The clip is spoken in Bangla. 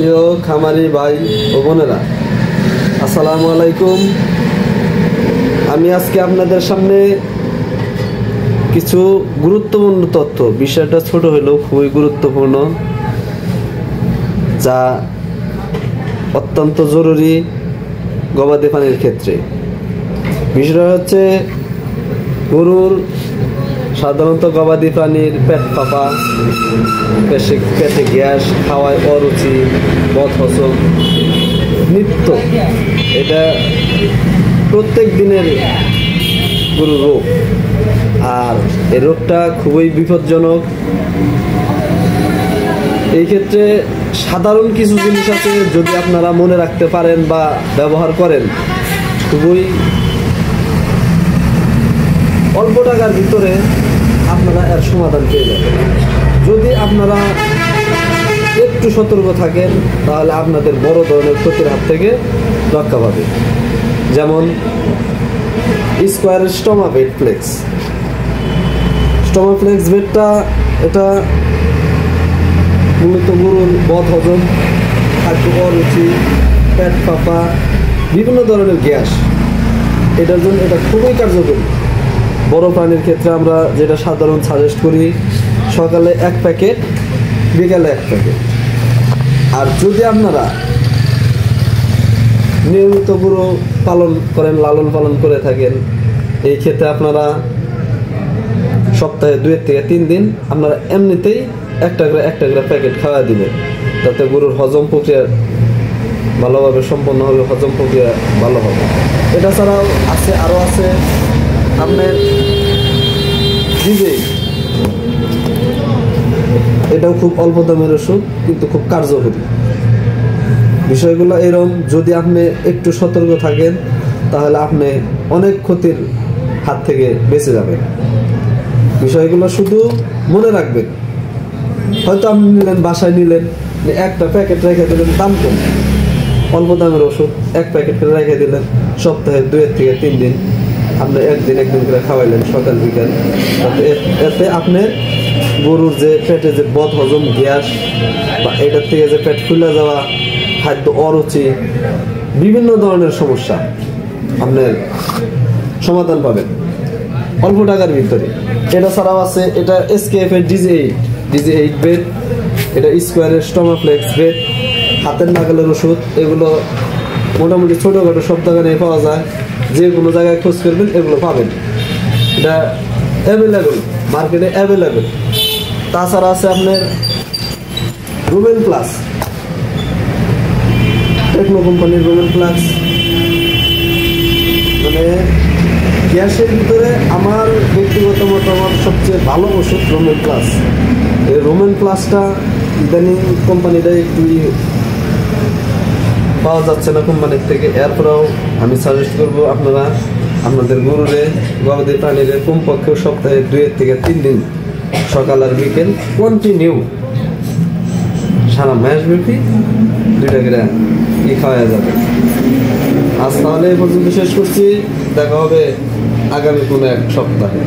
প্রিয় খামারি ভাই ও বোনেরা, আসসালামু আলাইকুম। আমি আজকে আপনাদের সামনে কিছু গুরুত্বপূর্ণ তথ্য, বিষয়টা ছোট হলেও খুবই গুরুত্বপূর্ণ, যা অত্যন্ত জরুরি গবাদি পানির ক্ষেত্রে। বিষয়টা হচ্ছে গরুর সাধারণত গবাদি প্রাণীর পেট ফাঁপা, পেটে গ্যাস, খাওয়ায় অরুচি, বদহজম নিত্য, এটা প্রত্যেক দিনের গরুর রোগ। আর এই রোগটা খুবই বিপজ্জনক। এই ক্ষেত্রে সাধারণ কিছু জিনিস আছে, যদি আপনারা মনে রাখতে পারেন বা ব্যবহার করেন, খুবই অল্প টাকার ভিতরে আপনারা এর সমাধান পেয়ে যাবেন। যদি আপনারা একটু সতর্ক থাকেন, তাহলে আপনাদের বড় ধরনের ক্ষতির হাত থেকে রক্ষা পাবে। যেমন স্কোয়ারের স্টোমাভেট ফ্লেক্স। স্টোমাফ্লেক্স বেডটা এটা মূলত গরুর বদহজম, খাদ্য অরুচি, পেট ফাঁপা, বিভিন্ন ধরনের গ্যাস, এটার জন্য এটা খুবই কার্যকরী। বড় প্রাণীর ক্ষেত্রে আমরা যেটা সাধারণ সাজেস্ট করি, সকালে 1 প্যাকেট, বিকালে 1 প্যাকেট। আর যদি আপনারা নিয়মিত গরু পালন করেন, লালন পালন করে থাকেন, এই ক্ষেত্রে আপনারা সপ্তাহে 2 থেকে 3 দিন আপনারা এমনিতেই একটা করে প্যাকেট খাওয়া দিবেন, যাতে গরুর হজম প্রক্রিয়া ভালোভাবে সম্পন্ন হবে, হজম প্রক্রিয়া ভালো হবে। এটা ছাড়াও আরও আছে আপনার ডিজে। এটাও খুব অল্প দামের ওষুধ, কিন্তু খুব কার্যকরী। বিষয়গুলো এরকম, যদি আপনি একটু সতর্ক থাকেন, তাহলে আপনি অনেক ক্ষতির হাত থেকে বেঁচে যাবেন। বিষয়গুলো শুধু মনে রাখবেন। হয়তো আপনি নিলেন, বাসায় নিলেন, একটা প্যাকেট রেখে দিলেন, দাম কম, অল্প দামের ওষুধ 1 প্যাকেট করে রেখে দিলেন, সপ্তাহে 2 থেকে 3 দিন আপনি একদিন করে খাওয়াইলেন, সকাল বিকাল। এতে আপনার গরুর যে পেটে যে বদহজম, গ্যাস বা এটার থেকে যে পেট ফুলে যাওয়া, খাদ্য অরুচি, বিভিন্ন ধরনের সমস্যা আপনার সমাধান পাবেন অল্প টাকার ভিতরে। এটা ছাড়াও আছে এটা SKF এর DG8 বেড, এটা স্কোয়ারের স্টোমাফ্লেক্স বেড, হাতের নাগালের ওষুধ। এগুলো মোটামুটি ছোটোখাটো সব দোকানে পাওয়া যায়, যে কোনো জায়গায় খোঁজ করবেন এগুলো পাবেন। এটা অ্যাভেলেবেল, মার্কেটে অ্যাভেলেবেল। তাছাড়া আছে আপনার রুমেন প্লাস, টেকনো কোম্পানির রুমেন প্লাস। মানে গ্যাসের ভিতরে আমার ব্যক্তিগত মতামত সবচেয়ে ভালো ওষুধ রোমেন প্লাস। এই রোমেন প্লাসটা ইদানিং কোম্পানিটা একটু পাওয়া যাচ্ছে না কোম্পানির থেকে। এরপরেও আমি সাজেস্ট করবো আপনারা আপনাদের গরুরে, গবাদি প্রাণীদের কমপক্ষে সপ্তাহে 2 থেকে 3 দিন সকাল আর বিকেল কন্টিনিউ সারা মাসব্যাপী 2টা করে খাওয়া যাবে। আজ তাহলে এই পর্যন্ত শেষ করছি, দেখা হবে আগামী কোনো এক সপ্তাহে।